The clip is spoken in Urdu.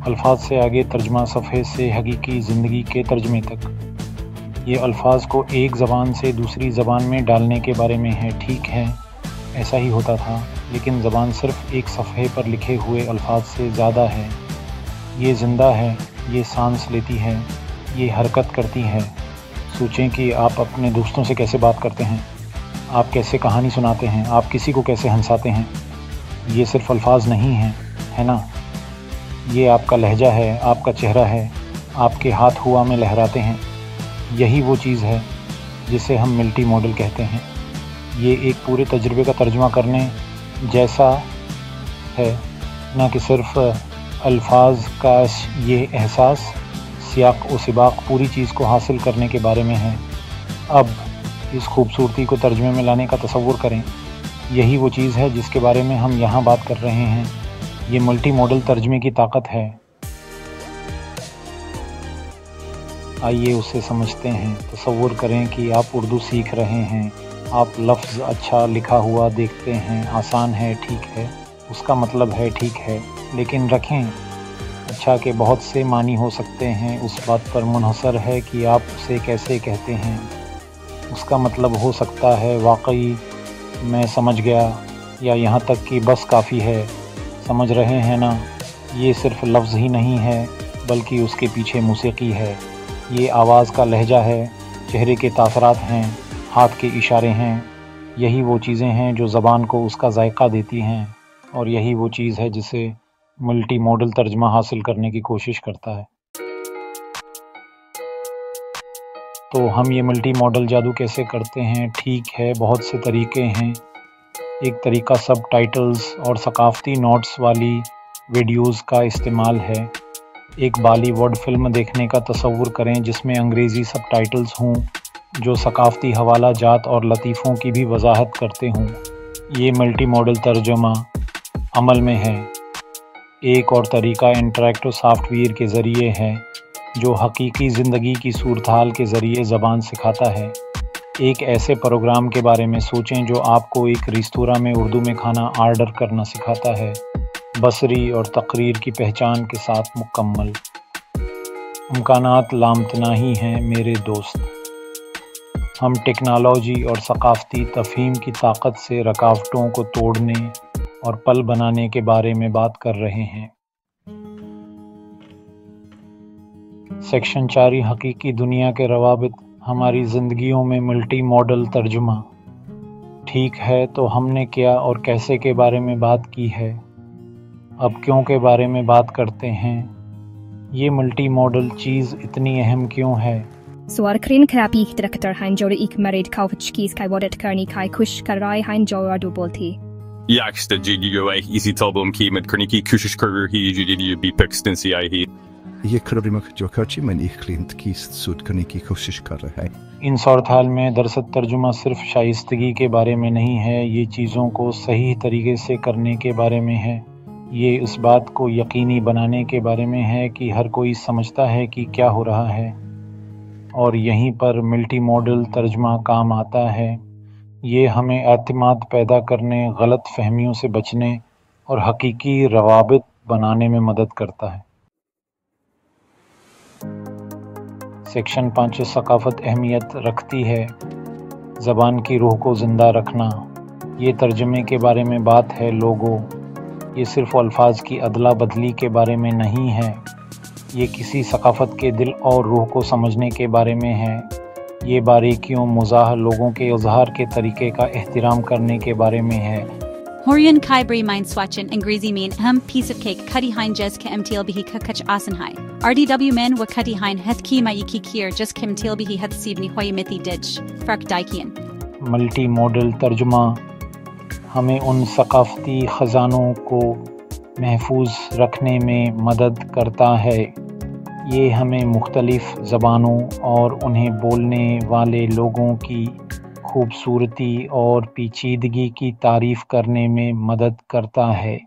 الفاظ سے آگے ترجمہ صفحے سے حقیقی زندگی کے ترجمے تک۔ یہ الفاظ کو ایک زبان سے دوسری زبان میں ڈالنے کے بارے میں ہے۔ ٹھیک ہے، ایسا ہی ہوتا تھا، لیکن زبان صرف ایک صفحے پر لکھے ہوئے الفاظ سے زیادہ ہے۔ یہ زندہ ہے، یہ سانس لیتی ہے، یہ حرکت کرتی ہے۔ سوچیں کہ آپ اپنے دوستوں سے کیسے بات کرتے ہیں، آپ کیسے کہانی سناتے ہیں، آپ کسی کو کیسے ہنساتے ہیں۔ یہ صرف الفاظ نہیں ہیں، ہے نا؟ یہ آپ کا لہجہ ہے، آپ کا چہرہ ہے، آپ کے ہاتھ ہوا میں لہراتے ہیں۔ یہی وہ چیز ہے جسے ہم ملٹی ماڈل کہتے ہیں۔ یہ ایک پورے تجربے کا ترجمہ کرنے جیسا ہے، نہ کہ صرف الفاظ کا یہ احساس۔ سیاق و سباق پوری چیز کو حاصل کرنے کے بارے میں ہے۔ اب اس خوبصورتی کو ترجمے میں لانے کا تصور کریں۔ یہی وہ چیز ہے جس کے بارے میں ہم یہاں بات کر رہے ہیں۔ یہ ملٹی ماڈل ترجمے کی طاقت ہے۔ آئیے اسے سمجھتے ہیں۔ تصور کریں کہ آپ اردو سیکھ رہے ہیں۔ آپ لفظ اچھا لکھا ہوا دیکھتے ہیں، آسان ہے، ٹھیک ہے، اس کا مطلب ہے ٹھیک ہے، لیکن رکھیں، اچھا کے بہت سے معنی ہو سکتے ہیں۔ اس بات پر منحصر ہے کہ آپ اسے کیسے کہتے ہیں۔ اس کا مطلب ہو سکتا ہے واقعی میں سمجھ گیا، یا یہاں تک کہ بس کافی ہے۔ سمجھ رہے ہیں نا؟ یہ صرف لفظ ہی نہیں ہے، بلکہ اس کے پیچھے موسیقی ہے۔ یہ آواز کا لہجہ ہے، چہرے کے تاثرات ہیں، ہاتھ کے اشارے ہیں۔ یہی وہ چیزیں ہیں جو زبان کو اس کا ذائقہ دیتی ہیں، اور یہی وہ چیز ہے جسے ملٹی ماڈل ترجمہ حاصل کرنے کی کوشش کرتا ہے۔ تو ہم یہ ملٹی ماڈل جادو کیسے کرتے ہیں؟ ٹھیک ہے، بہت سے طریقے ہیں۔ ایک طریقہ سب ٹائٹلز اور ثقافتی نوٹس والی ویڈیوز کا استعمال ہے۔ ایک بالی ووڈ فلم دیکھنے کا تصور کریں جس میں انگریزی سب ٹائٹلز ہوں جو ثقافتی حوالہ جات اور لطیفوں کی بھی وضاحت کرتے ہوں۔ یہ ملٹی ماڈل ترجمہ عمل میں ہے۔ ایک اور طریقہ انٹریکٹو سافٹ ویئر کے ذریعے ہے جو حقیقی زندگی کی صورتحال کے ذریعے زبان سکھاتا ہے۔ ایک ایسے پروگرام کے بارے میں سوچیں جو آپ کو ایک ریستوراں میں اردو میں کھانا آرڈر کرنا سکھاتا ہے، بصری اور تقریر کی پہچان کے ساتھ مکمل۔ امکانات لامتناہی ہیں میرے دوست۔ ہم ٹیکنالوجی اور ثقافتی تفہیم کی طاقت سے رکاوٹوں کو توڑنے اور پل بنانے کے بارے میں بات کر رہے ہیں۔ سیکشن 4 حقیقی دنیا کے روابط ہماری زندگیوں میں ملٹی ماڈل ترجمہ۔ ٹھیک ہے، تو ہم نے کیا اور کیسے کے بارے میں بات کی ہے، اب کیوں کے بارے میں بات کرتے ہیں۔ یہ ملٹی ماڈل چیز اتنی اہم کیوں ہے؟ Suar crin crapich director hein jora ik marid kaufchkis kai wadet karni kai kush karai hein jora do bolti. Yaksta GDUA easy talbum key med Kerniki Kushish Kurger he GDU be pixed in CIE. یہ کربریمک جو کرچی من ایک کلینٹ کی سود کرنے کی کوشش کر رہا ہے۔ ان صورتحال میں درست ترجمہ صرف شائستگی کے بارے میں نہیں ہے، یہ چیزوں کو صحیح طریقے سے کرنے کے بارے میں ہے۔ یہ اس بات کو یقینی بنانے کے بارے میں ہے کہ ہر کوئی سمجھتا ہے کہ کیا ہو رہا ہے، اور یہیں پر ملٹی ماڈل ترجمہ کام آتا ہے۔ یہ ہمیں اعتماد پیدا کرنے، غلط فہمیوں سے بچنے اور حقیقی روابط بنانے میں مدد کرتا ہے۔ سیکشن 5 ثقافت اہمیت رکھتی ہے۔ زبان کی روح کو زندہ رکھنا۔ یہ ترجمے کے بارے میں بات ہے لوگوں۔ یہ صرف الفاظ کی ادلا بدلی کے بارے میں نہیں ہے، یہ کسی ثقافت کے دل اور روح کو سمجھنے کے بارے میں ہے۔ یہ باریکیوں، مزاح، لوگوں کے اظہار کے طریقے کا احترام کرنے کے بارے میں ہے۔ Horian Kaibri mein swatchen Angrezi mean piece of cake cutty hein jes ke mtil bihi ka kach asenhai. RDW men wa cutty hein het ki mayiki kier just ke mtil bihi het sibni hoy mithi ditch. Fark daikian. Multi model ترجمہ ہمیں ان ثقافتی خزانوں کو محفوظ رکھنے میں مدد کرتا ہے۔ یہ ہمیں مختلف زبانوں اور انہیں بولنے والے لوگوں کی خوبصورتی اور پیچیدگی کی تعریف کرنے میں مدد کرتا ہے۔